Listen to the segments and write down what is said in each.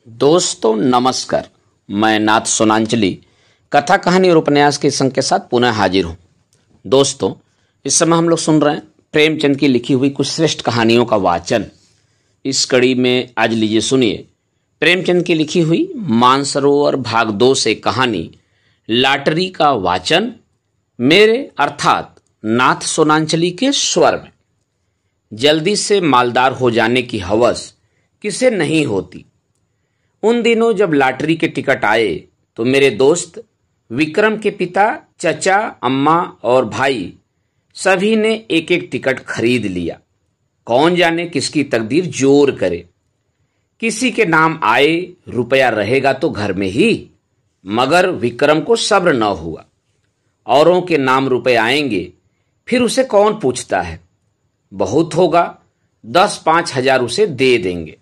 दोस्तों नमस्कार। मैं नाथ सोनांचली कथा कहानी और उपन्यास के संग के साथ पुनः हाजिर हूँ। दोस्तों इस समय हम लोग सुन रहे हैं प्रेमचंद की लिखी हुई कुछ श्रेष्ठ कहानियों का वाचन। इस कड़ी में आज लीजिए सुनिए प्रेमचंद की लिखी हुई मानसरोवर भाग 2 से कहानी लॉटरी का वाचन मेरे अर्थात नाथ सोनांचली के स्वर में। जल्दी से मालदार हो जाने की हवस किसे नहीं होती। उन दिनों जब लॉटरी के टिकट आए तो मेरे दोस्त विक्रम के पिता, चचा, अम्मा और भाई सभी ने एक एक टिकट खरीद लिया। कौन जाने किसकी तकदीर जोर करे। किसी के नाम आए रुपया रहेगा तो घर में ही, मगर विक्रम को सब्र न हुआ। औरों के नाम रुपए आएंगे फिर उसे कौन पूछता है। बहुत होगा 10-5 हजार उसे दे देंगे।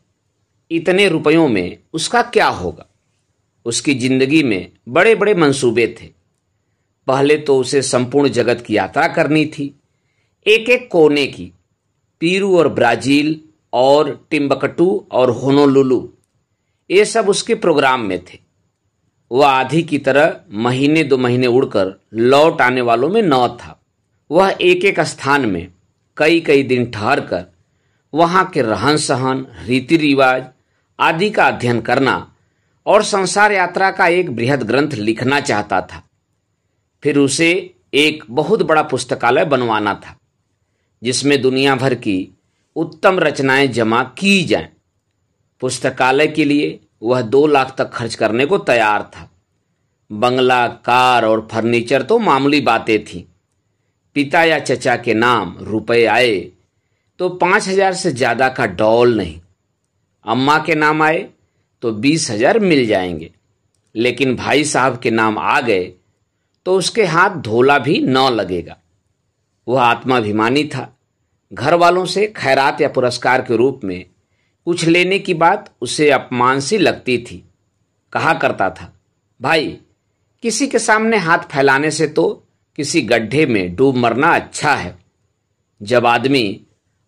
इतने रुपयों में उसका क्या होगा। उसकी जिंदगी में बड़े बड़े मंसूबे थे। पहले तो उसे संपूर्ण जगत की यात्रा करनी थी, एक एक कोने की। पीरू और ब्राजील और टिम्बकटू और होनोलुलु, ये सब उसके प्रोग्राम में थे। वह आधी की तरह महीने 2 महीने उड़कर लौट आने वालों में न था। वह एक एक स्थान में कई कई दिन ठहर कर वहां के रहन सहन, रीति रिवाज आदि का अध्ययन करना और संसार यात्रा का एक बृहद ग्रंथ लिखना चाहता था। फिर उसे एक बहुत बड़ा पुस्तकालय बनवाना था जिसमें दुनिया भर की उत्तम रचनाएं जमा की जाएं। पुस्तकालय के लिए वह 2 लाख तक खर्च करने को तैयार था। बंगला, कार और फर्नीचर तो मामूली बातें थीं। पिता या चचा के नाम रुपए आए तो 5,000 से ज्यादा का डॉल नहीं। अम्मा के नाम आए तो 20,000 मिल जाएंगे। लेकिन भाई साहब के नाम आ गए तो उसके हाथ धोला भी न लगेगा। वह आत्माभिमानी था। घर वालों से खैरात या पुरस्कार के रूप में कुछ लेने की बात उसे अपमान सी लगती थी। कहा करता था, भाई किसी के सामने हाथ फैलाने से तो किसी गड्ढे में डूब मरना अच्छा है। जब आदमी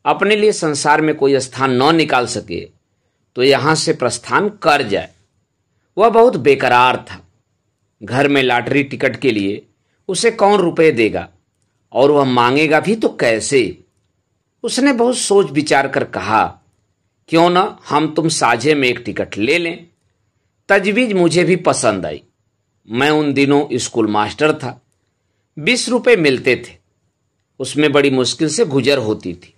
अपने लिए संसार में कोई स्थान न निकाल सके तो यहां से प्रस्थान कर जाए। वह बहुत बेकरार था। घर में लॉटरी टिकट के लिए उसे कौन रुपए देगा और वह मांगेगा भी तो कैसे। उसने बहुत सोच विचार कर कहा, क्यों न हम तुम साझे में एक टिकट ले लें। तजवीज मुझे भी पसंद आई। मैं उन दिनों स्कूल मास्टर था। 20 रुपए मिलते थे, उसमें बड़ी मुश्किल से गुजर होती थी।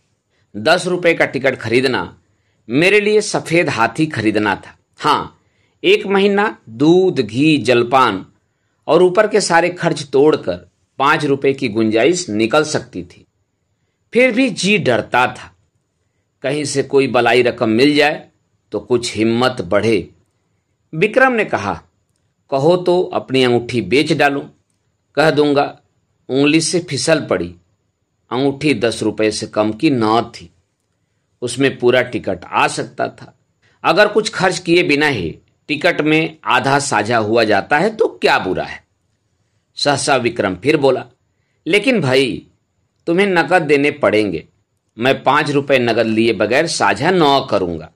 10 रुपए का टिकट खरीदना मेरे लिए सफेद हाथी खरीदना था। हाँ, 1 महीना दूध, घी, जलपान और ऊपर के सारे खर्च तोड़कर 5 रुपए की गुंजाइश निकल सकती थी। फिर भी जी डरता था, कहीं से कोई बलाई रकम मिल जाए तो कुछ हिम्मत बढ़े। विक्रम ने कहा, कहो तो अपनी अंगूठी बेच डालूं। कह दूंगा उंगली से फिसल पड़ी। अंगूठी 10 रुपए से कम की न थी। उसमें पूरा टिकट आ सकता था। अगर कुछ खर्च किए बिना ही टिकट में आधा साझा हुआ जाता है तो क्या बुरा है। सहसा विक्रम फिर बोला, लेकिन भाई तुम्हें नकद देने पड़ेंगे। मैं 5 रुपए नकद लिए बगैर साझा न करूंगा।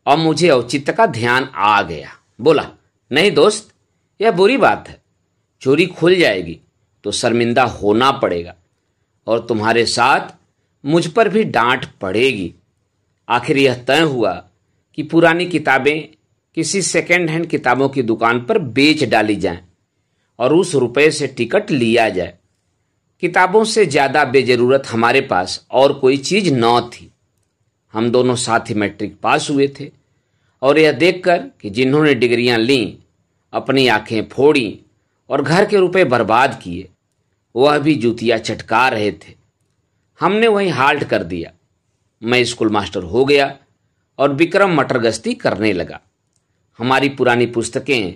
और मुझे औचित्य का ध्यान आ गया। बोला, नहीं दोस्त, यह बुरी बात है। चोरी खुल जाएगी तो शर्मिंदा होना पड़ेगा और तुम्हारे साथ मुझ पर भी डांट पड़ेगी। आखिर यह तय हुआ कि पुरानी किताबें किसी सेकेंड हैंड किताबों की दुकान पर बेच डाली जाएं और उस रुपए से टिकट लिया जाए। किताबों से ज्यादा बेजरूरत हमारे पास और कोई चीज न थी। हम दोनों साथ ही मैट्रिक पास हुए थे और यह देखकर कि जिन्होंने डिग्रियां लीं अपनी आंखें फोड़ी और घर के रुपए बर्बाद किए, वह भी जूतियां चटका रहे थे। हमने वहीं हाल्ट कर दिया। मैं स्कूल मास्टर हो गया और विक्रम मटर गश्ती करने लगा। हमारी पुरानी पुस्तकें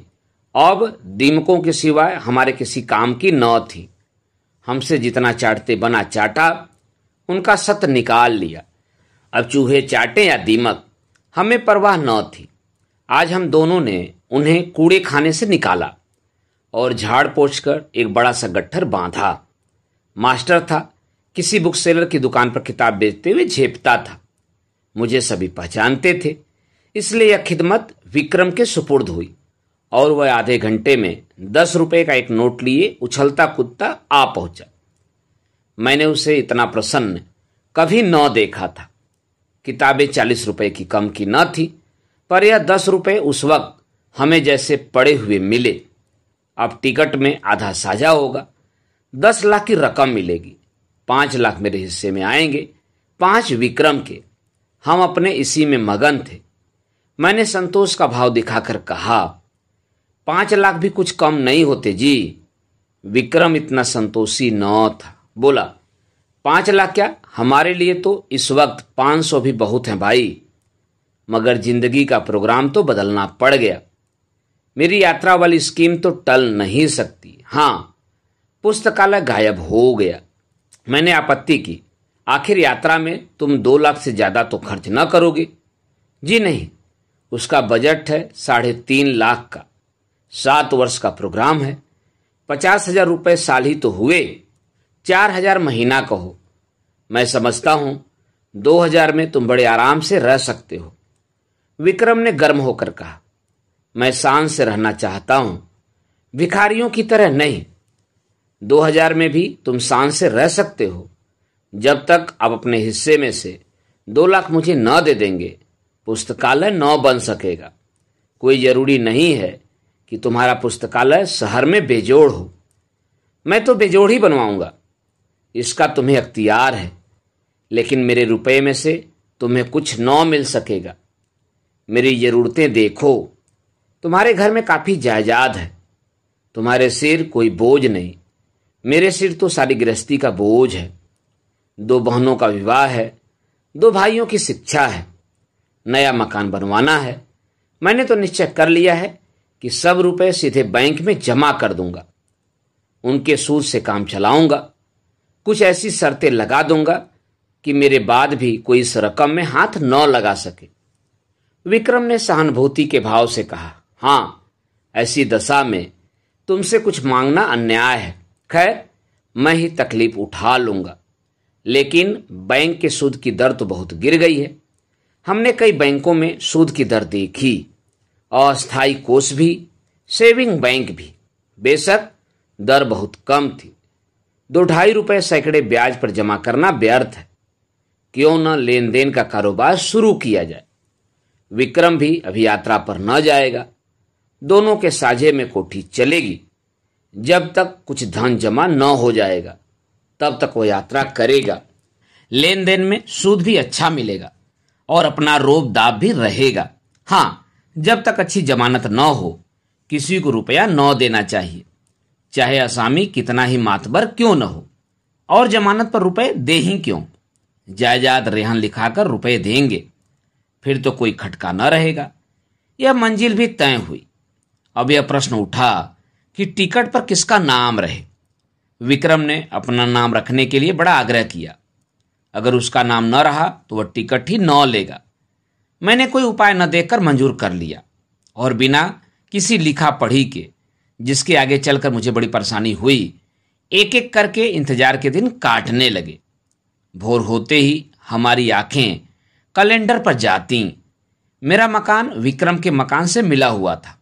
अब दीमकों के सिवाय हमारे किसी काम की न थी। हमसे जितना चाटते बना चाटा, उनका सत निकाल लिया। अब चूहे चाटे या दीमक, हमें परवाह न थी। आज हम दोनों ने उन्हें कूड़े खाने से निकाला और झाड़ पोंछ कर एक बड़ा सा गट्ठर बांधा। मास्टर था, किसी बुक सेलर की दुकान पर किताब बेचते हुए झेपता था। मुझे सभी पहचानते थे, इसलिए यह खिदमत विक्रम के सुपुर्द हुई और वह आधे घंटे में 10 रुपए का एक नोट लिए उछलता कूदता आ पहुंचा। मैंने उसे इतना प्रसन्न कभी न देखा था। किताबें 40 रुपए की कम की न थी, पर यह 10 रुपए उस वक्त हमें जैसे पड़े हुए मिले। अब टिकट में आधा साझा होगा, 10 लाख की रकम मिलेगी, 5 लाख मेरे हिस्से में आएंगे, 5 विक्रम के। हम अपने इसी में मगन थे। मैंने संतोष का भाव दिखाकर कहा, 5 लाख भी कुछ कम नहीं होते जी। विक्रम इतना संतोषी न था, बोला, 5 लाख क्या, हमारे लिए तो इस वक्त 500 भी बहुत हैं भाई। मगर जिंदगी का प्रोग्राम तो बदलना पड़ गया। मेरी यात्रा वाली स्कीम तो टल नहीं सकती। हाँ, पुस्तकालय गायब हो गया। मैंने आपत्ति की, आखिर यात्रा में तुम 2 लाख से ज्यादा तो खर्च न करोगे? जी नहीं, उसका बजट है 3.5 लाख का, 7 वर्ष का प्रोग्राम है, 50,000 रुपए साल ही तो हुए, 4,000 महीना कहो। मैं समझता हूं 2,000 में तुम बड़े आराम से रह सकते हो। विक्रम ने गर्म होकर कहा, मैं शान से रहना चाहता हूं, भिखारियों की तरह नहीं। 2,000 में भी तुम शान से रह सकते हो, जब तक आप अपने हिस्से में से 2 लाख मुझे न दे देंगे, पुस्तकालय न बन सकेगा। कोई जरूरी नहीं है कि तुम्हारा पुस्तकालय शहर में बेजोड़ हो। मैं तो बेजोड़ ही बनवाऊंगा, इसका तुम्हें अख्तियार है, लेकिन मेरे रुपए में से तुम्हें कुछ न मिल सकेगा। मेरी जरूरतें देखो, तुम्हारे घर में काफी जायदाद है, तुम्हारे सिर कोई बोझ नहीं, मेरे सिर तो सारी गृहस्थी का बोझ है। 2 बहनों का विवाह है, 2 भाइयों की शिक्षा है, नया मकान बनवाना है। मैंने तो निश्चय कर लिया है कि सब रुपए सीधे बैंक में जमा कर दूंगा, उनके सूद से काम चलाऊंगा। कुछ ऐसी शर्तें लगा दूंगा कि मेरे बाद भी कोई इस रकम में हाथ न लगा सके। विक्रम ने सहानुभूति के भाव से कहा, हाँ, ऐसी दशा में तुमसे कुछ मांगना अन्याय है। खैर, मैं ही तकलीफ उठा लूंगा, लेकिन बैंक के सूद की दर तो बहुत गिर गई है। हमने कई बैंकों में सूद की दर देखी, अस्थायी कोष भी, सेविंग बैंक भी। बेशक दर बहुत कम थी, 2-2.5 रुपए सैकड़े ब्याज पर जमा करना व्यर्थ है। क्यों न लेन देन का कारोबार शुरू किया जाए। विक्रम भी अभी यात्रा पर न जाएगा, दोनों के साझे में कोठी चलेगी। जब तक कुछ धन जमा न हो जाएगा, तब तक वो यात्रा करेगा। लेन देन में सूद भी अच्छा मिलेगा और अपना रोब दाब भी रहेगा। हाँ, जब तक अच्छी जमानत न हो, किसी को रुपया न देना चाहिए, चाहे असामी कितना ही मातबर क्यों न हो। और जमानत पर रुपए दे ही क्यों, जायदाद रेहन लिखाकर रुपए देंगे, फिर तो कोई खटका न रहेगा। यह मंजिल भी तय हुई। अब यह प्रश्न उठा कि टिकट पर किसका नाम रहे। विक्रम ने अपना नाम रखने के लिए बड़ा आग्रह किया। अगर उसका नाम न रहा तो वह टिकट ही न लेगा। मैंने कोई उपाय न देखकर मंजूर कर लिया और बिना किसी लिखा पढ़ी के, जिसके आगे चलकर मुझे बड़ी परेशानी हुई, एक एक करके इंतजार के दिन काटने लगे। भोर होते ही हमारी आंखें कैलेंडर पर जाती। मेरा मकान विक्रम के मकान से मिला हुआ था।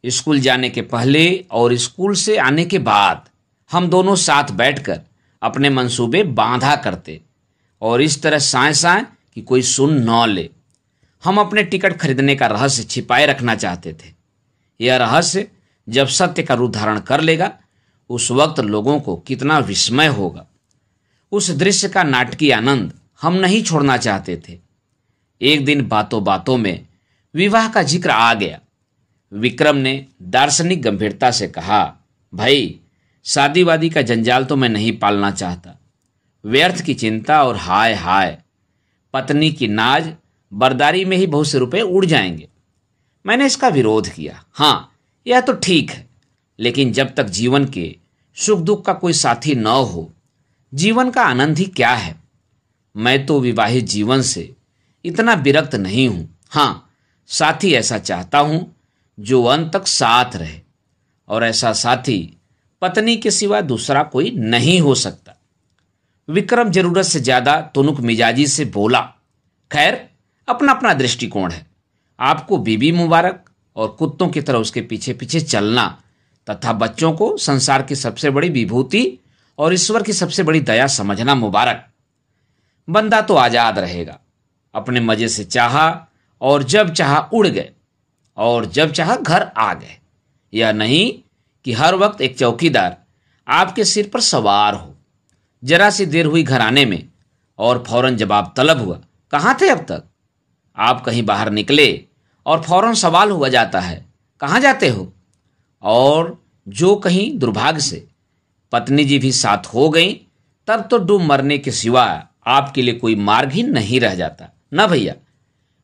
स्कूल जाने के पहले और स्कूल से आने के बाद हम दोनों साथ बैठकर अपने मंसूबे बांधा करते और इस तरह साए साए कि कोई सुन न ले। हम अपने टिकट खरीदने का रहस्य छिपाए रखना चाहते थे। यह रहस्य जब सत्य का रूप धारण कर लेगा, उस वक्त लोगों को कितना विस्मय होगा। उस दृश्य का नाटकीय आनंद हम नहीं छोड़ना चाहते थे। एक दिन बातों बातों में विवाह का जिक्र आ गया। विक्रम ने दार्शनिक गंभीरता से कहा, भाई, शादी वादी का जंजाल तो मैं नहीं पालना चाहता। व्यर्थ की चिंता और हाय हाय, पत्नी की नाज बरदारी में ही बहुत से रुपए उड़ जाएंगे। मैंने इसका विरोध किया। हाँ, यह तो ठीक है, लेकिन जब तक जीवन के सुख दुख का कोई साथी न हो, जीवन का आनंद ही क्या है। मैं तो विवाहित जीवन से इतना विरक्त नहीं हूं। हाँ, साथी ऐसा चाहता हूं जो अंत तक साथ रहे, और ऐसा साथी पत्नी के सिवा दूसरा कोई नहीं हो सकता। विक्रम जरूरत से ज्यादा तुनुक मिजाजी से बोला। खैर, अपना अपना दृष्टिकोण है। आपको बीबी मुबारक और कुत्तों की तरह उसके पीछे पीछे चलना तथा बच्चों को संसार की सबसे बड़ी विभूति और ईश्वर की सबसे बड़ी दया समझना मुबारक। बंदा तो आजाद रहेगा, अपने मजे से चाहा और जब चाहा उड़ गए और जब चाहा घर आ गए। यह नहीं कि हर वक्त एक चौकीदार आपके सिर पर सवार हो। जरा सी देर हुई घर आने में और फौरन जवाब तलब हुआ, कहाँ थे अब तक? आप कहीं बाहर निकले और फौरन सवाल हुआ जाता है, कहाँ जाते हो? और जो कहीं दुर्भाग्य से पत्नी जी भी साथ हो गई, तब तो डूब मरने के सिवा आपके लिए कोई मार्ग ही नहीं रह जाता। ना भैया,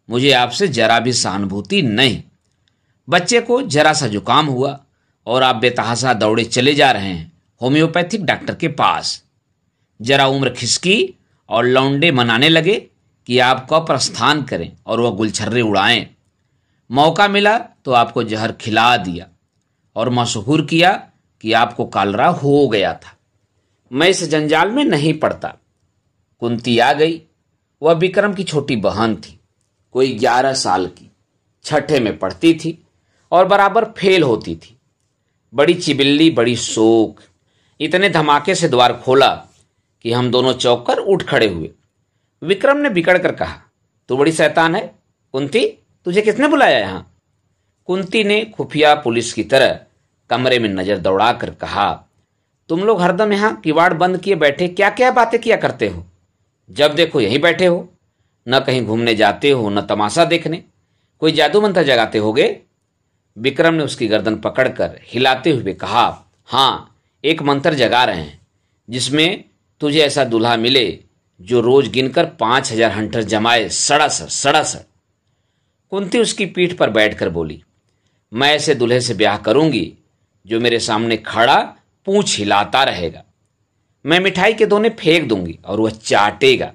मुझे आपसे जरा भी सहानुभूति नहीं। बच्चे को जरा सा जुकाम हुआ और आप बेतहासा दौड़े चले जा रहे हैं होम्योपैथिक डॉक्टर के पास। जरा उम्र खिसकी और लौंडे मनाने लगे कि आपका प्रस्थान करें और वह गुलछर्रे उड़ाएं। मौका मिला तो आपको जहर खिला दिया और मशहूर किया कि आपको कालरा हो गया था। मैं इस जंजाल में नहीं पड़ता। कुंती आ गई। वह विक्रम की छोटी बहन थी, कोई 11 साल की, छठे में पढ़ती थी और बराबर फेल होती थी। बड़ी चिबिल्ली, बड़ी शोक। इतने धमाके से द्वार खोला कि हम दोनों चौंक कर उठ खड़े हुए। विक्रम ने बिगड़ कर कहा, तू बड़ी शैतान है कुंती, तुझे किसने बुलाया यहां? कुंती ने खुफिया पुलिस की तरह कमरे में नजर दौड़ाकर कहा, तुम लोग हरदम यहां किवाड़ बंद किए बैठे क्या क्या बातें किया करते हो? जब देखो यहीं बैठे हो, न कहीं घूमने जाते हो न तमाशा देखने। कोई जादू मंत्र जगाते होगे? विक्रम ने उसकी गर्दन पकड़कर हिलाते हुए कहा, हाँ, एक मंत्र जगा रहे हैं जिसमें तुझे ऐसा दूल्हा मिले जो रोज गिनकर 5000 हंटर जमाए सड़ासड़ सड़ासड़। कुंती उसकी पीठ पर बैठकर बोली, मैं ऐसे दूल्हे से ब्याह करूंगी जो मेरे सामने खड़ा पूंछ हिलाता रहेगा। मैं मिठाई के दोने फेंक दूंगी और वह चाटेगा।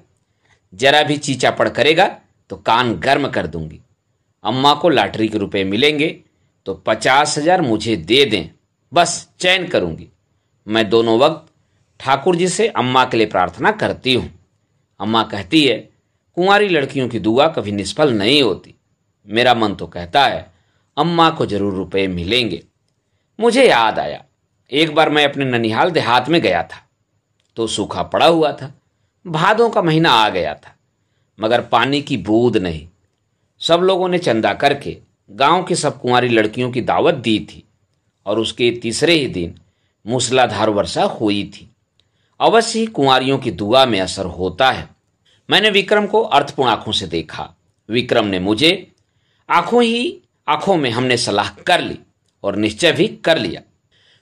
जरा भी चीचापड़ करेगा तो कान गर्म कर दूंगी। अम्मा को लॉटरी के रुपए मिलेंगे तो 50,000 मुझे दे दें, बस चैन करूंगी। मैं दोनों वक्त ठाकुर जी से अम्मा के लिए प्रार्थना करती हूं। अम्मा कहती है, कुंवारी लड़कियों की दुआ कभी निष्फल नहीं होती। मेरा मन तो कहता है अम्मा को जरूर रुपए मिलेंगे। मुझे याद आया, एक बार मैं अपने ननिहाल देहात में गया था तो सूखा पड़ा हुआ था। भादों का महीना आ गया था, मगर पानी की बूंद नहीं। सब लोगों ने चंदा करके गांव की सब कुंवारी लड़कियों की दावत दी थी और उसके तीसरे ही दिन मूसलाधार वर्षा हुई थी। अवश्य ही कुंवारियों की दुआ में असर होता है। मैंने विक्रम को अर्थपूर्ण आंखों से देखा। विक्रम ने मुझे। आंखों में हमने सलाह कर ली और निश्चय भी कर लिया।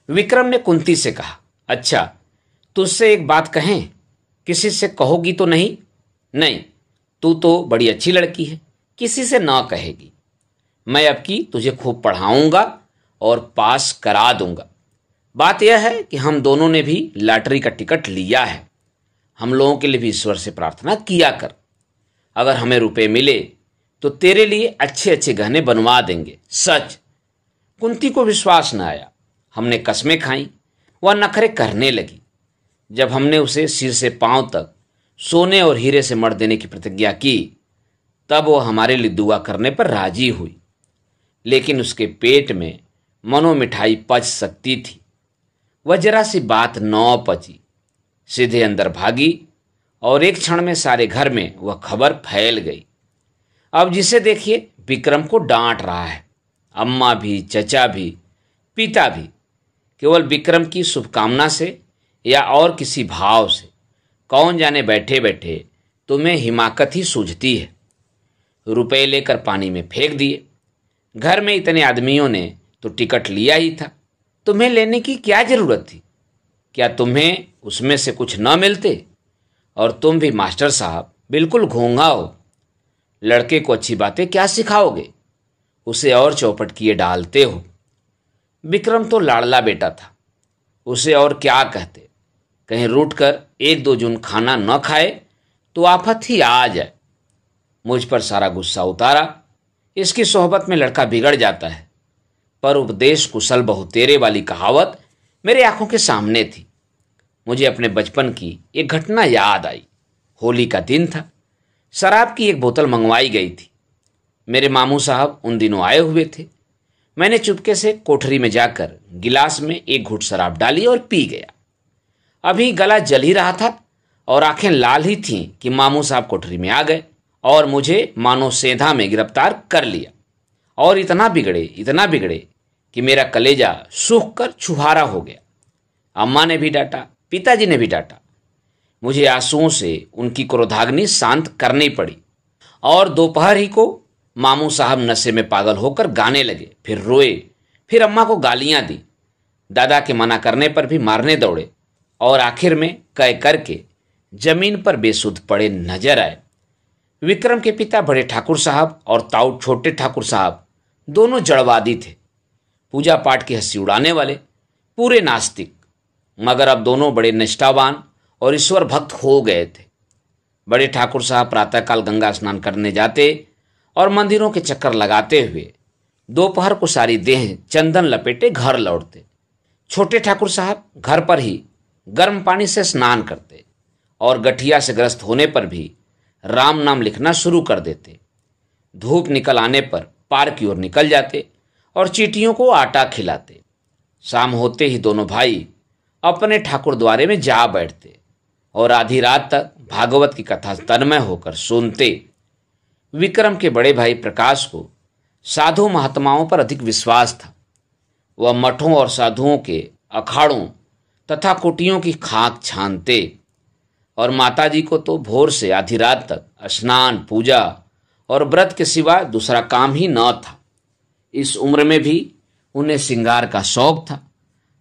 विक्रम ने कुंती से कहा, अच्छा, तुझसे एक बात कहें? किसी से कहोगी तो नहीं? नहीं, तू तो बड़ी अच्छी लड़की है, किसी से ना कहेगी। मैं अब की तुझे खूब पढ़ाऊंगा और पास करा दूंगा। बात यह है कि हम दोनों ने भी लॉटरी का टिकट लिया है। हम लोगों के लिए भी ईश्वर से प्रार्थना किया कर। अगर हमें रुपए मिले तो तेरे लिए अच्छे अच्छे गहने बनवा देंगे, सच। कुंती को विश्वास न आया। हमने कस्में खाई, वह नखरे करने लगी। जब हमने उसे सिर से पांव तक सोने और हीरे से मढ़ देने की प्रतिज्ञा की, तब वह हमारे लिए दुआ करने पर राजी हुई। लेकिन उसके पेट में मनो मिठाई पच सकती थी। वह जरा सी बात न पची, सीधे अंदर भागी और एक क्षण में सारे घर में वह खबर फैल गई। अब जिसे देखिए विक्रम को डांट रहा है। अम्मा भी, चचा भी, पिता भी, केवल विक्रम की शुभकामना से या और किसी भाव से, कौन जाने बैठे बैठे तुम्हें हिमाकत ही सूझती है। रुपए लेकर पानी में फेंक दिए। घर में इतने आदमियों ने तो टिकट लिया ही था, तुम्हें लेने की क्या जरूरत थी? क्या तुम्हें उसमें से कुछ न मिलते? और तुम भी मास्टर साहब बिल्कुल घोंघा हो। लड़के को अच्छी बातें क्या सिखाओगे? उसे और चौपट किए डालते हो। विक्रम तो लाडला बेटा था, उसे और क्या कहते? कहीं रूठ कर 1-2 जून खाना न खाए तो आफत ही आ जाए। मुझ पर सारा गुस्सा उतारा। इसकी सोहबत में लड़का बिगड़ जाता है। पर उपदेश कुशल बहु तेरे वाली कहावत मेरे आंखों के सामने थी। मुझे अपने बचपन की एक घटना याद आई। होली का दिन था। शराब की एक बोतल मंगवाई गई थी। मेरे मामू साहब उन दिनों आए हुए थे। मैंने चुपके से कोठरी में जाकर गिलास में एक घूंट शराब डाली और पी गया। अभी गला जल ही रहा था और आंखें लाल ही थीं कि मामू साहब कोठरी में आ गए और मुझे मानो सेंधा में गिरफ्तार कर लिया। और इतना बिगड़े कि मेरा कलेजा सूख कर छुहारा हो गया। अम्मा ने भी डांटा, पिताजी ने भी डांटा। मुझे आंसुओं से उनकी क्रोधाग्नि शांत करनी पड़ी। और दोपहर ही को मामू साहब नशे में पागल होकर गाने लगे, फिर रोए, फिर अम्मा को गालियां दी। दादा के मना करने पर भी मारने दौड़े और आखिर में कह करके जमीन पर बेसुध पड़े नजर आए। विक्रम के पिता बड़े ठाकुर साहब और ताऊ छोटे ठाकुर साहब दोनों जड़वादी थे, पूजा पाठ की हंसी उड़ाने वाले, पूरे नास्तिक, मगर अब दोनों बड़े निष्ठावान और ईश्वर भक्त हो गए थे। बड़े ठाकुर साहब प्रातःकाल गंगा स्नान करने जाते और मंदिरों के चक्कर लगाते हुए दोपहर को सारी देह चंदन लपेटे घर लौटते। छोटे ठाकुर साहब घर पर ही गर्म पानी से स्नान करते और गठिया से ग्रस्त होने पर भी राम नाम लिखना शुरू कर देते। धूप निकल आने पर पार की ओर निकल जाते और चींटियों को आटा खिलाते। शाम होते ही दोनों भाई अपने ठाकुर द्वारे में जा बैठते और आधी रात तक भागवत की कथा तन्मय होकर सुनते। विक्रम के बड़े भाई प्रकाश को साधु महात्माओं पर अधिक विश्वास था। वह मठों और साधुओं के अखाड़ों तथा कुटियों की खाक छानते और माताजी को तो भोर से आधी रात तक स्नान, पूजा और व्रत के सिवा दूसरा काम ही न था। इस उम्र में भी उन्हें श्रृंगार का शौक था,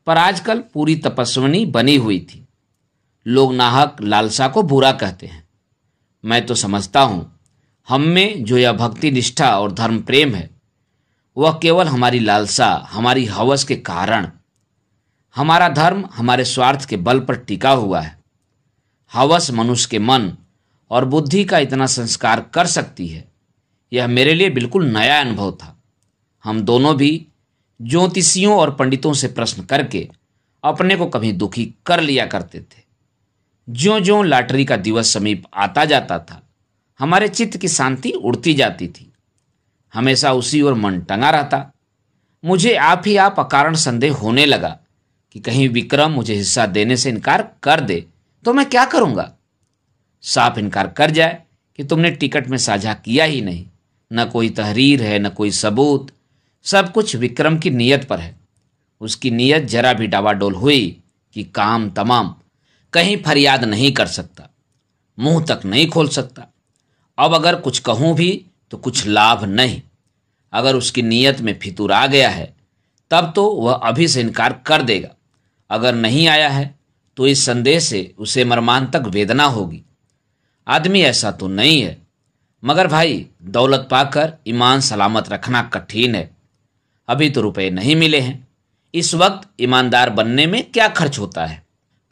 पर आजकल पूरी तपस्विनी बनी हुई थी। लोग नाहक लालसा को बुरा कहते हैं। मैं तो समझता हूं हम में जो यह भक्ति निष्ठा और धर्म प्रेम है, वह केवल हमारी लालसा, हमारी हवस के कारण। हमारा धर्म हमारे स्वार्थ के बल पर टिका हुआ है। हवस मनुष्य के मन और बुद्धि का इतना संस्कार कर सकती है, यह मेरे लिए बिल्कुल नया अनुभव था। हम दोनों भी ज्योतिषियों और पंडितों से प्रश्न करके अपने को कभी दुखी कर लिया करते थे। ज्यों ज्यों लॉटरी का दिवस समीप आता जाता था, हमारे चित्त की शांति उड़ती जाती थी। हमेशा उसी ओर मन टंगा रहता। मुझे आप ही आप अकारण संदेह होने लगा कि कहीं विक्रम मुझे हिस्सा देने से इनकार कर दे तो मैं क्या करूंगा। साफ इनकार कर जाए कि तुमने टिकट में साझा किया ही नहीं, न कोई तहरीर है, न कोई सबूत, सब कुछ विक्रम की नीयत पर है। उसकी नीयत जरा भी डावाडोल हुई कि काम तमाम। कहीं फरियाद नहीं कर सकता, मुंह तक नहीं खोल सकता। अब अगर कुछ कहूं भी तो कुछ लाभ नहीं। अगर उसकी नीयत में फितूर आ गया है तब तो वह अभी से इनकार कर देगा। अगर नहीं आया है तो इस संदेह से उसे मर्मांतक वेदना होगी। आदमी ऐसा तो नहीं है, मगर भाई दौलत पाकर ईमान सलामत रखना कठिन है। अभी तो रुपए नहीं मिले हैं। इस वक्त ईमानदार बनने में क्या खर्च होता है।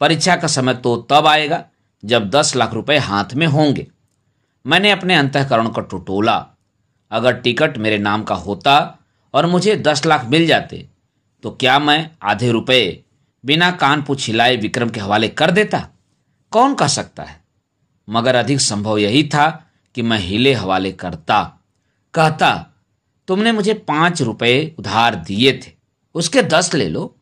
परीक्षा का समय तो तब आएगा जब 10 लाख रुपए हाथ में होंगे। मैंने अपने अंतःकरण को टटोला। अगर टिकट मेरे नाम का होता और मुझे 10 लाख मिल जाते तो क्या मैं आधे रुपए बिना कान पूछ हिलाए विक्रम के हवाले कर देता? कौन कह सकता है। मगर अधिक संभव यही था कि मैं हिले हवाले करता। कहता, तुमने मुझे 5 रुपए उधार दिए थे, उसके 10 ले लो,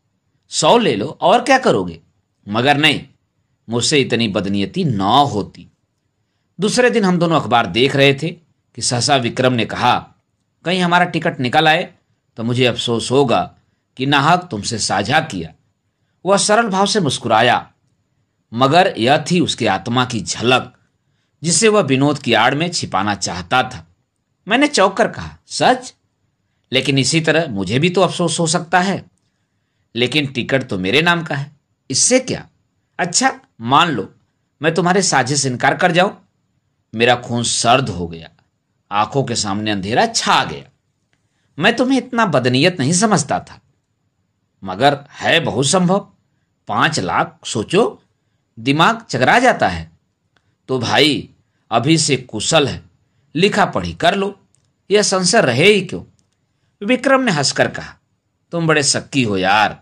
100 ले लो, और क्या करोगे। मगर नहीं, मुझसे इतनी बदनीयती न होती। दूसरे दिन हम दोनों अखबार देख रहे थे कि सहसा विक्रम ने कहा, कहीं हमारा टिकट निकल आए तो मुझे अफसोस होगा कि नाहक तुमसे साझा किया। वह सरल भाव से मुस्कुराया, मगर यह थी उसकी आत्मा की झलक जिसे वह विनोद की आड़ में छिपाना चाहता था। मैंने चौंक कर कहा, सच? लेकिन इसी तरह मुझे भी तो अफसोस हो सकता है। लेकिन टिकट तो मेरे नाम का है, इससे क्या। अच्छा मान लो मैं तुम्हारे साझे से इनकार कर जाऊं। मेरा खून सर्द हो गया, आंखों के सामने अंधेरा छा गया। मैं तुम्हें इतना बदनीयत नहीं समझता था, मगर है बहुत संभव। 5 लाख, सोचो, दिमाग चकरा जाता है। तो भाई अभी से कुशल है, लिखा पढ़ी कर लो, यह संशय रहे ही क्यों। विक्रम ने हंसकर कहा, तुम बड़े शक्की हो यार।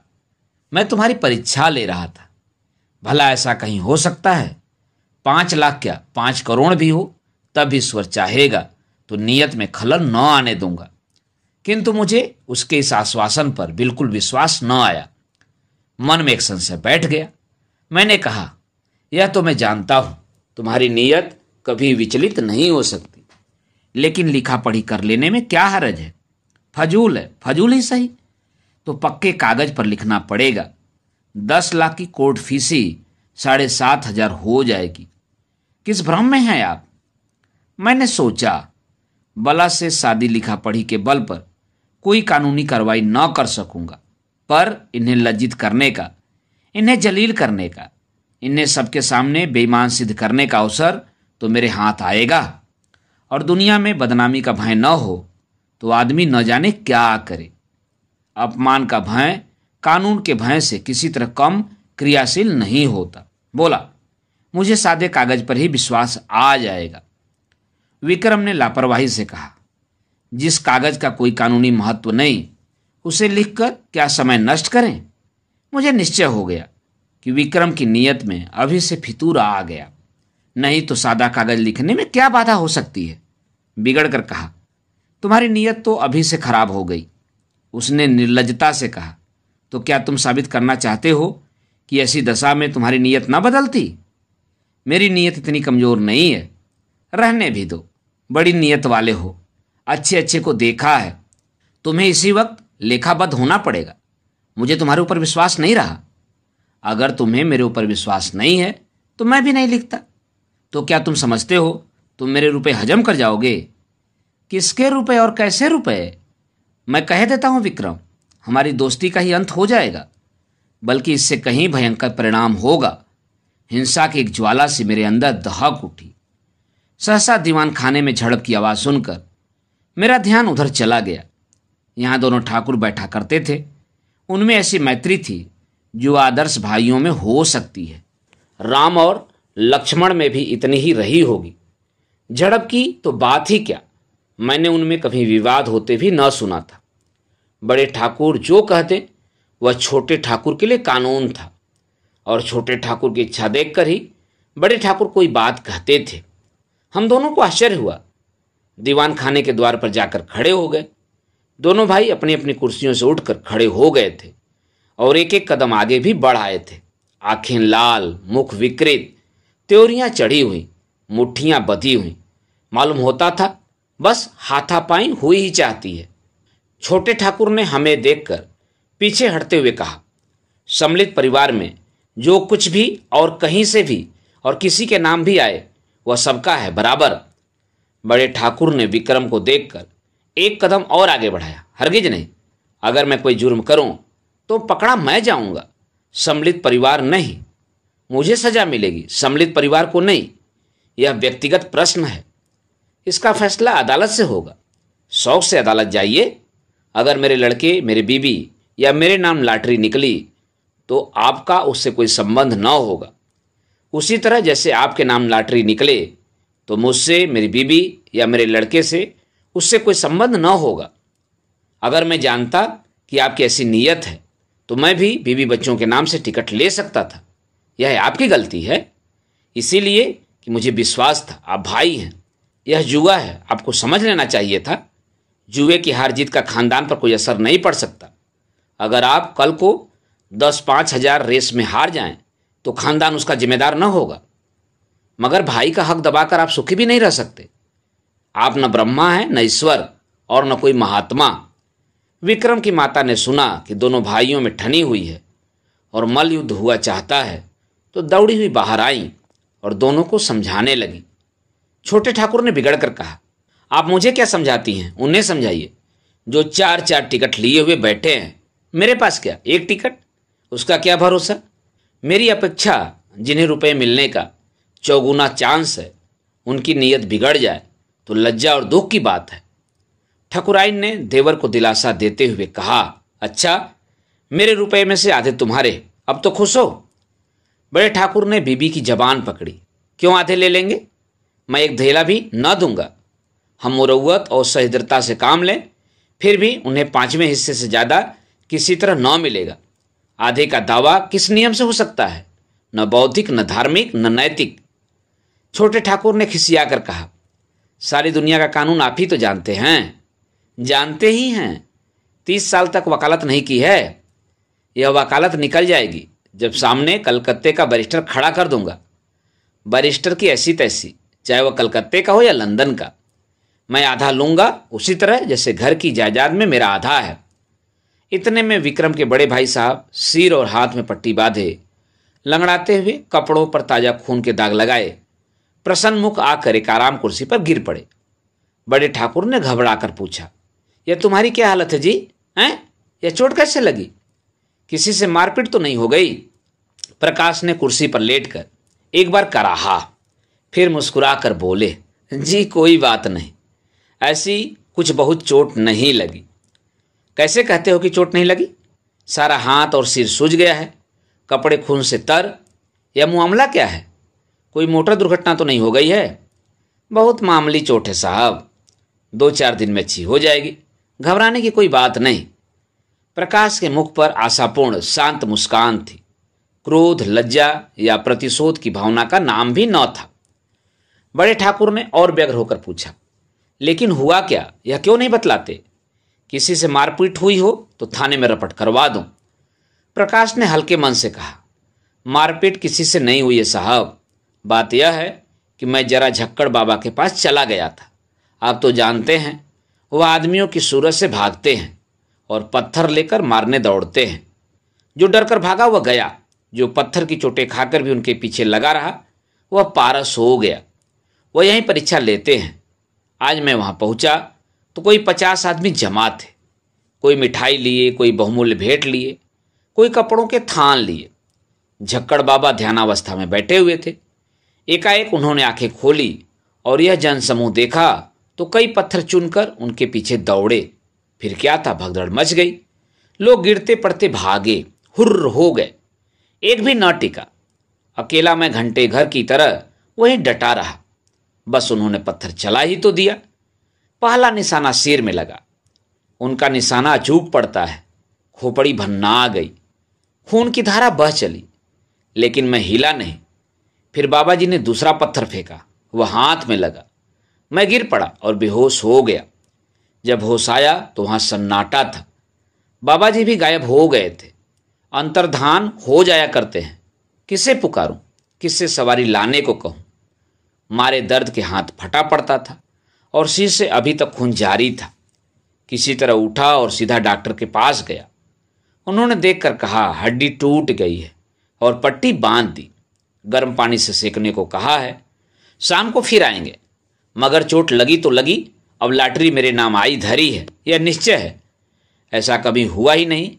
मैं तुम्हारी परीक्षा ले रहा था। भला ऐसा कहीं हो सकता है? 5 लाख क्या 5 करोड़ भी हो तब ईश्वर चाहेगा तो नियत में खलल न आने दूंगा। किंतु मुझे उसके इस आश्वासन पर बिल्कुल विश्वास न आया। मन में एक संशय बैठ गया। मैंने कहा, यह तो मैं जानता हूं, तुम्हारी नीयत कभी विचलित नहीं हो सकती, लेकिन लिखा पढ़ी कर लेने में क्या हर्ज है? फजूल है, फजूल ही सही तो पक्के कागज पर लिखना पड़ेगा। 10 लाख की कोर्ट फीस ही 7,500 हो जाएगी। किस भ्रम में हैं आप? मैंने सोचा, बला से शादी लिखा पढ़ी के बल पर कोई कानूनी कार्रवाई न कर सकूंगा, पर इन्हें लज्जित करने का, इन्हें जलील करने का, इन्हें सबके सामने बेईमान सिद्ध करने का अवसर तो मेरे हाथ आएगा। और दुनिया में बदनामी का भय न हो तो आदमी न जाने क्या करे। अपमान का भय कानून के भय से किसी तरह कम क्रियाशील नहीं होता। बोला, मुझे सादे कागज पर ही विश्वास आ जाएगा। विक्रम ने लापरवाही से कहा, जिस कागज का कोई कानूनी महत्व नहीं, उसे लिखकर क्या समय नष्ट करें? मुझे निश्चय हो गया कि विक्रम की नीयत में अभी से फितूर आ गया। नहीं तो सादा कागज लिखने में क्या बाधा हो सकती है? बिगड़ कर कहा, तुम्हारी नीयत तो अभी से खराब हो गई। उसने निर्लज्जता से कहा, तो क्या तुम साबित करना चाहते हो कि ऐसी दशा में तुम्हारी नीयत न बदलती? मेरी नीयत इतनी कमजोर नहीं है। रहने भी दो, बड़ी नीयत वाले हो, अच्छे अच्छे को देखा है। तुम्हें इसी वक्त लेखाबद्ध होना पड़ेगा। मुझे तुम्हारे ऊपर विश्वास नहीं रहा। अगर तुम्हें मेरे ऊपर विश्वास नहीं है तो मैं भी नहीं लिखता। तो क्या तुम समझते हो तुम मेरे रुपए हजम कर जाओगे? किसके रुपए और कैसे रुपए? मैं कह देता हूं विक्रम, हमारी दोस्ती का ही अंत हो जाएगा, बल्कि इससे कहीं भयंकर परिणाम होगा। हिंसा की एक ज्वाला से मेरे अंदर दहक उठी। सहसा दीवान खाने में झड़प की आवाज सुनकर मेरा ध्यान उधर चला गया। यहाँ दोनों ठाकुर बैठा करते थे। उनमें ऐसी मैत्री थी जो आदर्श भाइयों में हो सकती है। राम और लक्ष्मण में भी इतनी ही रही होगी। झड़प की तो बात ही क्या, मैंने उनमें कभी विवाद होते भी न सुना था। बड़े ठाकुर जो कहते वह छोटे ठाकुर के लिए कानून था, और छोटे ठाकुर की इच्छा देखकर ही बड़े ठाकुर कोई बात कहते थे। हम दोनों को आश्चर्य हुआ। दीवान खाने के द्वार पर जाकर खड़े हो गए। दोनों भाई अपनी अपनी कुर्सियों से उठकर खड़े हो गए थे और एक एक कदम आगे भी बढ़ आए थे। आंखें लाल, मुख विकृत, त्योरियां चढ़ी हुई, मुट्ठियां बधी हुई। मालूम होता था बस हाथापाई हुई ही चाहती है। छोटे ठाकुर ने हमें देखकर पीछे हटते हुए कहा, सम्मिलित परिवार में जो कुछ भी और कहीं से भी और किसी के नाम भी आए वह सबका है बराबर। बड़े ठाकुर ने विक्रम को देखकर एक कदम और आगे बढ़ाया। हरगिज नहीं, अगर मैं कोई जुर्म करूं तो पकड़ा मैं जाऊंगा, सम्मिलित परिवार नहीं। मुझे सजा मिलेगी, सम्मिलित परिवार को नहीं। यह व्यक्तिगत प्रश्न है, इसका फैसला अदालत से होगा। शौक से अदालत जाइए। अगर मेरे लड़के, मेरे बीबी या मेरे नाम लॉटरी निकली तो आपका उससे कोई संबंध न होगा। उसी तरह जैसे आपके नाम लॉटरी निकले तो मुझसे, मेरी बीबी या मेरे लड़के से उससे कोई संबंध न होगा। अगर मैं जानता कि आपकी ऐसी नीयत है तो मैं भी बीवी बच्चों के नाम से टिकट ले सकता था। यह आपकी गलती है, इसीलिए कि मुझे विश्वास था आप भाई हैं। यह जुआ है, आपको समझ लेना चाहिए था। जुए की हार जीत का खानदान पर कोई असर नहीं पड़ सकता। अगर आप कल को 10-5 हजार रेस में हार जाएं तो खानदान उसका जिम्मेदार न होगा, मगर भाई का हक दबाकर आप सुखी भी नहीं रह सकते। आप न ब्रह्मा हैं, न ईश्वर और न कोई महात्मा। विक्रम की माता ने सुना कि दोनों भाइयों में ठनी हुई है और मल युद्ध हुआ चाहता है तो दौड़ी हुई बाहर आई और दोनों को समझाने लगी। छोटे ठाकुर ने बिगड़ कर कहा, आप मुझे क्या समझाती हैं, उन्हें समझाइए जो 4-4 टिकट लिए हुए बैठे हैं। मेरे पास क्या, एक टिकट, उसका क्या भरोसा। मेरी अपेक्षा जिन्हें रुपए मिलने का चौगुना चांस है, उनकी नीयत बिगड़ जाए तो लज्जा और दुख की बात है। ठकुराइन ने देवर को दिलासा देते हुए कहा, अच्छा, मेरे रुपए में से आधे तुम्हारे, अब तो खुश हो। बड़े ठाकुर ने बीबी की जबान पकड़ी, क्यों आधे ले लेंगे, मैं एक धेला भी न दूंगा। हम मुरव्वत और सहिष्णुता से काम लें, फिर भी उन्हें 5वें हिस्से से ज़्यादा किसी तरह न मिलेगा। आधे का दावा किस नियम से हो सकता है, न बौद्धिक, न धार्मिक, न नैतिक। छोटे ठाकुर ने खिसिया कर कहा, सारी दुनिया का कानून आप ही तो जानते हैं, जानते ही हैं। 30 साल तक वकालत नहीं की है। यह वकालत निकल जाएगी जब सामने कलकत्ते का बैरिस्टर खड़ा कर दूंगा। बैरिस्टर की ऐसी तैसी, चाहे वह कलकत्ते का हो या लंदन का। मैं आधा लूंगा, उसी तरह जैसे घर की जायदाद में मेरा आधा है। इतने में विक्रम के बड़े भाई साहब सिर और हाथ में पट्टी बांधे, लंगड़ाते हुए, कपड़ों पर ताजा खून के दाग लगाए, प्रसन्न मुख आकर एक आराम कुर्सी पर गिर पड़े। बड़े ठाकुर ने घबराकर पूछा, यह तुम्हारी क्या हालत है जी? हैं? यह चोट कैसे लगी? किसी से मारपीट तो नहीं हो गई? प्रकाश ने कुर्सी पर लेटकर एक बार कराहा, फिर मुस्कुराकर बोले, जी कोई बात नहीं, ऐसी कुछ बहुत चोट नहीं लगी। कैसे कहते हो कि चोट नहीं लगी? सारा हाथ और सिर सूज गया है, कपड़े खून से तर। यह मामला क्या है? कोई मोटर दुर्घटना तो नहीं हो गई है? बहुत मामूली चोट है साहब, 2-4 दिन में अच्छी हो जाएगी, घबराने की कोई बात नहीं। प्रकाश के मुख पर आशापूर्ण शांत मुस्कान थी। क्रोध, लज्जा या प्रतिशोध की भावना का नाम भी न था। बड़े ठाकुर ने और व्यग्र होकर पूछा, लेकिन हुआ क्या, यह क्यों नहीं बतलाते? किसी से मारपीट हुई हो तो थाने में रपट करवा दूं। प्रकाश ने हल्के मन से कहा, मारपीट किसी से नहीं हुई है साहब। बात यह है कि मैं जरा झक्कड़ बाबा के पास चला गया था। आप तो जानते हैं, वह आदमियों की सूरत से भागते हैं और पत्थर लेकर मारने दौड़ते हैं। जो डरकर भागा वह गया, जो पत्थर की चोटें खाकर भी उनके पीछे लगा रहा वह पारस हो गया। वह यहीं परीक्षा लेते हैं। आज मैं वहां पहुंचा तो कोई 50 आदमी जमा थे। कोई मिठाई लिए, कोई बहुमूल्य भेंट लिए, कोई कपड़ों के थान लिए। झक्कड़ बाबा ध्यानावस्था में बैठे हुए थे। एकाएक उन्होंने आंखें खोली और यह जनसमूह देखा तो कई पत्थर चुनकर उनके पीछे दौड़े। फिर क्या था, भगदड़ मच गई। लोग गिरते पड़ते भागे, हुर्र हो गए। एक भी न टिका। अकेला मैं घंटे घर की तरह वहीं डटा रहा। बस उन्होंने पत्थर चला ही तो दिया। पहला निशाना सिर में लगा। उनका निशाना अचूक पड़ता है। खोपड़ी भन्ना आ गई, खून की धारा बह चली, लेकिन मैं हिला नहीं। फिर बाबा जी ने दूसरा पत्थर फेंका, वह हाथ में लगा। मैं गिर पड़ा और बेहोश हो गया। जब होश आया तो वहां सन्नाटा था। बाबा जी भी गायब हो गए थे। अंतर्धान हो जाया करते हैं। किसे पुकारूं, किससे सवारी लाने को कहूं? मारे दर्द के हाथ फटा पड़ता था और सिर से अभी तक खून जारी था। किसी तरह उठा और सीधा डॉक्टर के पास गया। उन्होंने देखकर कहा, हड्डी टूट गई है और पट्टी बांध दी। गर्म पानी से सेकने को कहा है। शाम को फिर आएंगे। मगर चोट लगी तो लगी, अब लॉटरी मेरे नाम आई धरी है, यह निश्चय है। ऐसा कभी हुआ ही नहीं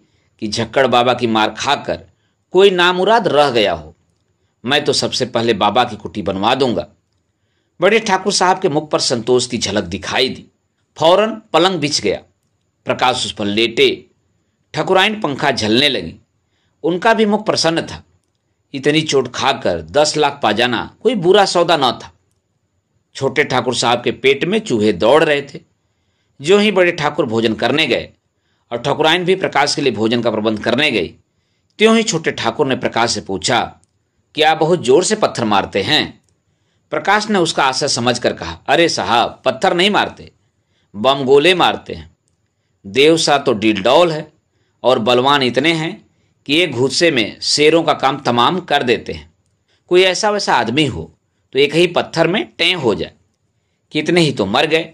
कि झक्कड़ बाबा की मार खाकर कोई नामुराद रह गया हो। मैं तो सबसे पहले बाबा की कुटी बनवा दूंगा। बड़े ठाकुर साहब के मुख पर संतोष की झलक दिखाई दी। फौरन पलंग बिछ गया। प्रकाश उस पर लेटे। ठकुराइन पंखा झलने लगी। उनका भी मुख प्रसन्न था। इतनी चोट खाकर 10 लाख पा जाना कोई बुरा सौदा न था। छोटे ठाकुर साहब के पेट में चूहे दौड़ रहे थे। जो ही बड़े ठाकुर भोजन करने गए और ठकुराइन भी प्रकाश के लिए भोजन का प्रबंध करने गई, त्यों ही छोटे ठाकुर ने प्रकाश से पूछा, क्या आप बहुत जोर से पत्थर मारते हैं? प्रकाश ने उसका आशय समझकर कहा, अरे साहब, पत्थर नहीं मारते, बम गोले मारते हैं। देवसा तो डिलडौल है और बलवान इतने हैं कि एक घुस्से में शेरों का काम तमाम कर देते हैं। कोई ऐसा वैसा आदमी हो तो एक ही पत्थर में टें हो जाए। कितने ही तो मर गए,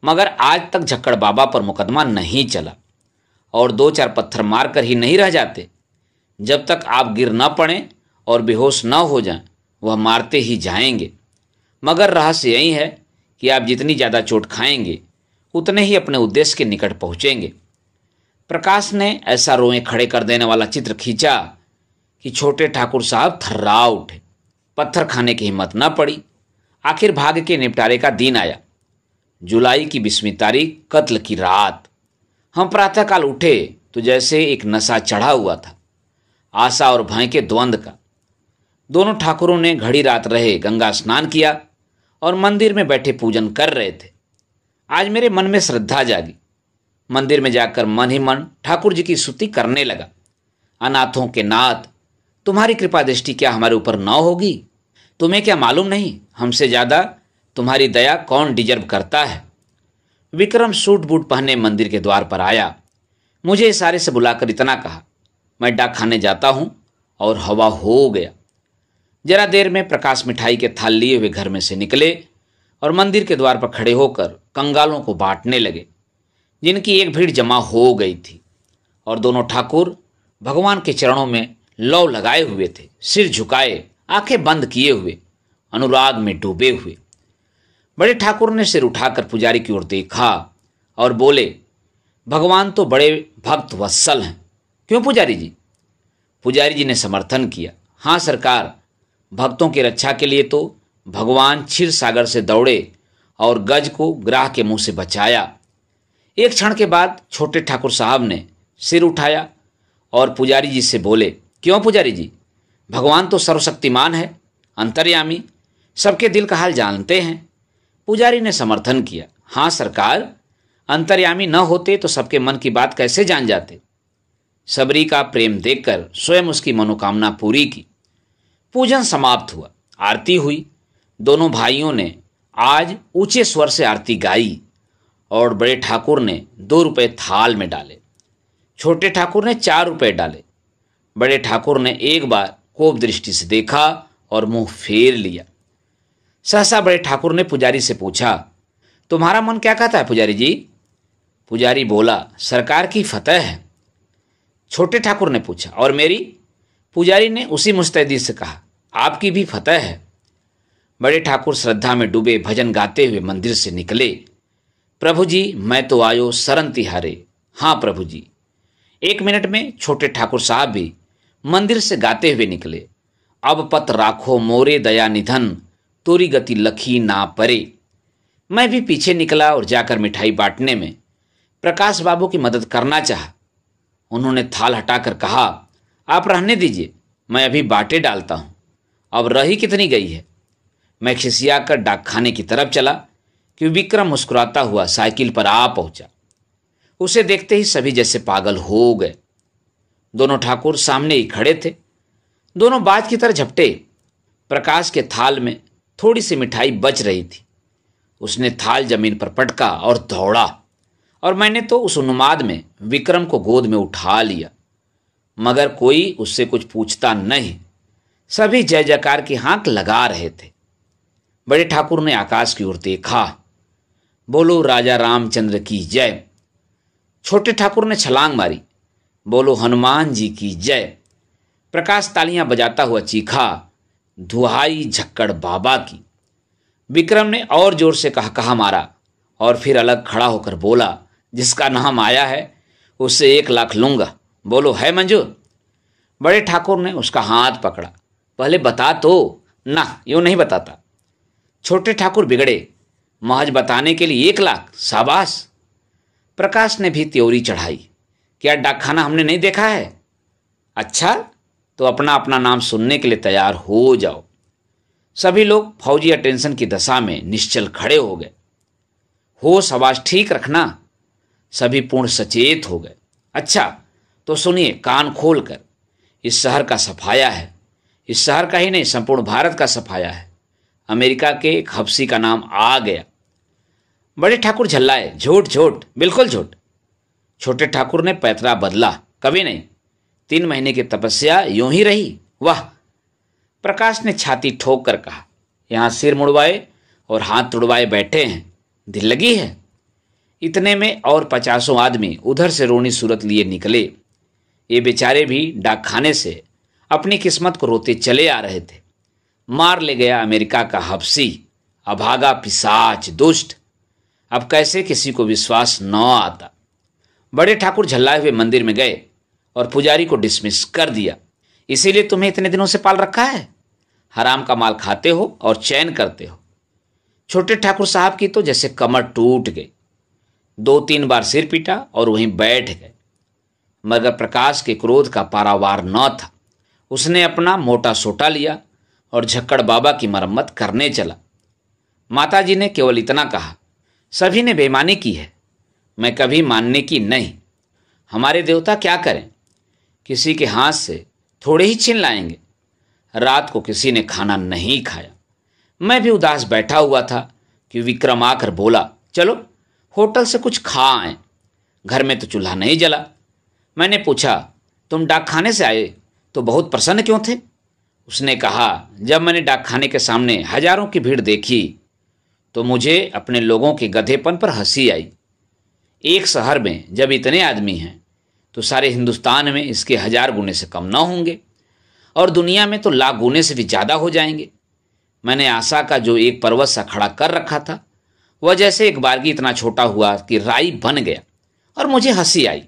मगर आज तक झक्कड़ बाबा पर मुकदमा नहीं चला। और 2-4 पत्थर मारकर ही नहीं रह जाते। जब तक आप गिर न पड़ें और बेहोश न हो जाएं, वह मारते ही जाएंगे। मगर रहस्य यही है कि आप जितनी ज़्यादा चोट खाएंगे उतने ही अपने उद्देश्य के निकट पहुंचेंगे। प्रकाश ने ऐसा रोए खड़े कर देने वाला चित्र खींचा कि छोटे ठाकुर साहब थर्रा उठे। पत्थर खाने की हिम्मत न पड़ी। आखिर भाग्य के निपटारे का दिन आया। जुलाई की 20वीं तारीख, कत्ल की रात। हम प्रातःकाल उठे तो जैसे एक नशा चढ़ा हुआ था, आशा और भय के द्वंद्व का। दोनों ठाकुरों ने घड़ी रात रहे गंगा स्नान किया और मंदिर में बैठे पूजन कर रहे थे। आज मेरे मन में श्रद्धा जागी। मंदिर में जाकर मन ही मन ठाकुर जी की स्तुति करने लगा। अनाथों के नाथ, तुम्हारी कृपा दृष्टि क्या हमारे ऊपर न होगी? तुम्हें क्या मालूम नहीं, हमसे ज़्यादा तुम्हारी दया कौन डिजर्व करता है। विक्रम सूट बूट पहने मंदिर के द्वार पर आया। मुझे इशारे से बुलाकर इतना कहा, मैं डाक खाने जाता हूं, और हवा हो गया। जरा देर में प्रकाश मिठाई के थाल लिए हुए घर में से निकले और मंदिर के द्वार पर खड़े होकर कंगालों को बांटने लगे, जिनकी एक भीड़ जमा हो गई थी। और दोनों ठाकुर भगवान के चरणों में लौ लगाए हुए थे, सिर झुकाए, आंखें बंद किए हुए, अनुराग में डूबे हुए। बड़े ठाकुर ने सिर उठाकर पुजारी की ओर देखा और बोले, भगवान तो बड़े भक्त वत्सल हैं, क्यों पुजारी जी? पुजारी जी ने समर्थन किया, हाँ सरकार, भक्तों की रक्षा के लिए तो भगवान क्षीर सागर से दौड़े और गज को ग्राह के मुंह से बचाया। एक क्षण के बाद छोटे ठाकुर साहब ने सिर उठाया और पुजारी जी से बोले, क्यों पुजारी जी? भगवान तो सर्वशक्तिमान है, अंतर्यामी, सबके दिल का हाल जानते हैं। पुजारी ने समर्थन किया, हाँ सरकार, अंतर्यामी न होते तो सबके मन की बात कैसे जान जाते। सबरी का प्रेम देखकर स्वयं उसकी मनोकामना पूरी की। पूजन समाप्त हुआ, आरती हुई। दोनों भाइयों ने आज ऊंचे स्वर से आरती गाई और बड़े ठाकुर ने 2 रुपये थाल में डाले, छोटे ठाकुर ने 4 रुपये डाले। बड़े ठाकुर ने एक बार कोप दृष्टि से देखा और मुंह फेर लिया। सहसा बड़े ठाकुर ने पुजारी से पूछा, तुम्हारा मन क्या कहता है पुजारी जी? पुजारी बोला, सरकार की फतेह है। छोटे ठाकुर ने पूछा, और मेरी? पुजारी ने उसी मुस्तैदी से कहा, आपकी भी फतेह है। बड़े ठाकुर श्रद्धा में डूबे भजन गाते हुए मंदिर से निकले। प्रभु जी, मैं तो आयो शरण तिहारे, हाँ प्रभु जी। 1 मिनट में छोटे ठाकुर साहब भी मंदिर से गाते हुए निकले, अब पत राखो मोरे दया निधन, तोरी गति लखी ना परे। मैं भी पीछे निकला और जाकर मिठाई बांटने में प्रकाश बाबू की मदद करना चाहा। उन्होंने थाल हटाकर कहा, आप रहने दीजिए, मैं अभी बाटे डालता हूं, अब रही कितनी गई है। मैं खिसियाकर डाक खाने की तरफ चला कि विक्रम मुस्कुराता हुआ साइकिल पर आ पहुंचा। उसे देखते ही सभी जैसे पागल हो गए। दोनों ठाकुर सामने ही खड़े थे, दोनों बाज की तरह झपटे। प्रकाश के थाल में थोड़ी सी मिठाई बच रही थी। उसने थाल जमीन पर पटका और दौड़ा, और मैंने तो उस उन्माद में विक्रम को गोद में उठा लिया, मगर कोई उससे कुछ पूछता नहीं। सभी जय जयकार की हाँक लगा रहे थे। बड़े ठाकुर ने आकाश की ओर देखा, बोलो राजा रामचंद्र की जय। छोटे ठाकुर ने छलांग मारी, बोलो हनुमान जी की जय। प्रकाश तालियां बजाता हुआ चीखा, दुहाई झक्कड़ बाबा की। विक्रम ने और जोर से कहा मारा और फिर अलग खड़ा होकर बोला, जिसका नाम आया है उससे 1 लाख लूंगा, बोलो है मंजूर। बड़े ठाकुर ने उसका हाथ पकड़ा, पहले बता तो। ना, यूं नहीं बताता। छोटे ठाकुर बिगड़े, महज बताने के लिए 1 लाख, शाबाश। प्रकाश ने भी त्योरी चढ़ाई, क्या डाकखाना हमने नहीं देखा है? अच्छा, तो अपना अपना नाम सुनने के लिए तैयार हो जाओ। सभी लोग फौजी अटेंशन की दशा में निश्चल खड़े हो गए। होश आवाज ठीक रखना। सभी पूर्ण सचेत हो गए। अच्छा, तो सुनिए कान खोल कर, इस शहर का सफाया है। इस शहर का ही नहीं, संपूर्ण भारत का सफाया है। अमेरिका के एक हफ्सी का नाम आ गया। बड़े ठाकुर झल्लाए, झूठ झूठ, बिल्कुल झूठ। छोटे ठाकुर ने पैतरा बदला, कभी नहीं। 3 महीने की तपस्या यूं ही रही, वाह। प्रकाश ने छाती ठोक कर कहा, यहां सिर मुड़वाए और हाथ तुड़वाए बैठे हैं, दिल लगी है। इतने में और 50 आदमी उधर से रोनी सूरत लिए निकले। ये बेचारे भी डाकखाने से अपनी किस्मत को रोते चले आ रहे थे। मार ले गया अमेरिका का हफ्सी, अभागा पिशाच दुष्ट। अब कैसे किसी को विश्वास न आता। बड़े ठाकुर झल्लाए हुए मंदिर में गए और पुजारी को डिसमिस कर दिया। इसीलिए तुम्हें इतने दिनों से पाल रखा है, हराम का माल खाते हो और चैन करते हो। छोटे ठाकुर साहब की तो जैसे कमर टूट गई। 2-3 बार सिर पीटा और वहीं बैठ गए। मगर प्रकाश के क्रोध का पारावार न था। उसने अपना मोटा सोटा लिया और झक्कड़ बाबा की मरम्मत करने चला। माताजी ने केवल इतना कहा, सभी ने बेईमानी की है, मैं कभी मानने की नहीं। हमारे देवता क्या करें, किसी के हाथ से थोड़े ही छीन लाएंगे। रात को किसी ने खाना नहीं खाया। मैं भी उदास बैठा हुआ था, कि विक्रम आकर बोला, चलो होटल से कुछ खा आए, घर में तो चूल्हा नहीं जला। मैंने पूछा, तुम डाकखाने से आए तो बहुत प्रसन्न क्यों थे? उसने कहा, जब मैंने डाकखाने के सामने हजारों की भीड़ देखी तो मुझे अपने लोगों के गधेपन पर हंसी आई। एक शहर में जब इतने आदमी हैं तो सारे हिंदुस्तान में इसके 1000 गुने से कम ना होंगे और दुनिया में तो लाख गुने से भी ज़्यादा हो जाएंगे। मैंने आशा का जो एक पर्वत सा खड़ा कर रखा था वह जैसे एक बारगी इतना छोटा हुआ कि राई बन गया और मुझे हंसी आई।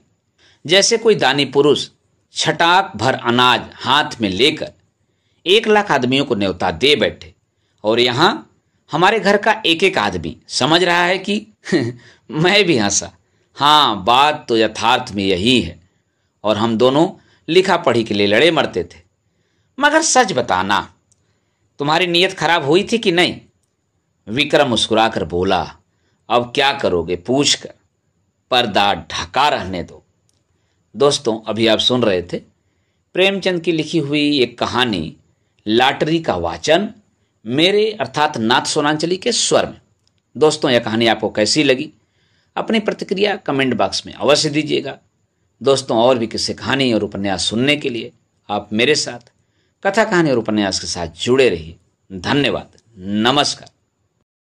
जैसे कोई दानी पुरुष छटाक भर अनाज हाथ में लेकर 1 लाख आदमियों को न्योता दे बैठे और यहाँ हमारे घर का एक एक आदमी समझ रहा है कि मैं भी हंसा। हाँ, बात तो यथार्थ में यही है और हम दोनों लिखा पढ़ी के लिए लड़े मरते थे। मगर सच बताना, तुम्हारी नीयत खराब हुई थी कि नहीं? विक्रम मुस्कुराकर बोला, अब क्या करोगे पूछकर, पर्दा ढका रहने दो। दोस्तों, अभी आप सुन रहे थे प्रेमचंद की लिखी हुई एक कहानी लॉटरी का वाचन मेरे अर्थात नाथ सोनांचली के स्वर में। दोस्तों, यह कहानी आपको कैसी लगी? अपनी प्रतिक्रिया कमेंट बॉक्स में अवश्य दीजिएगा। दोस्तों, और भी किस्से, कहानी और उपन्यास सुनने के लिए आप मेरे साथ कथा कहानी और उपन्यास के साथ जुड़े रहिए। धन्यवाद। नमस्कार।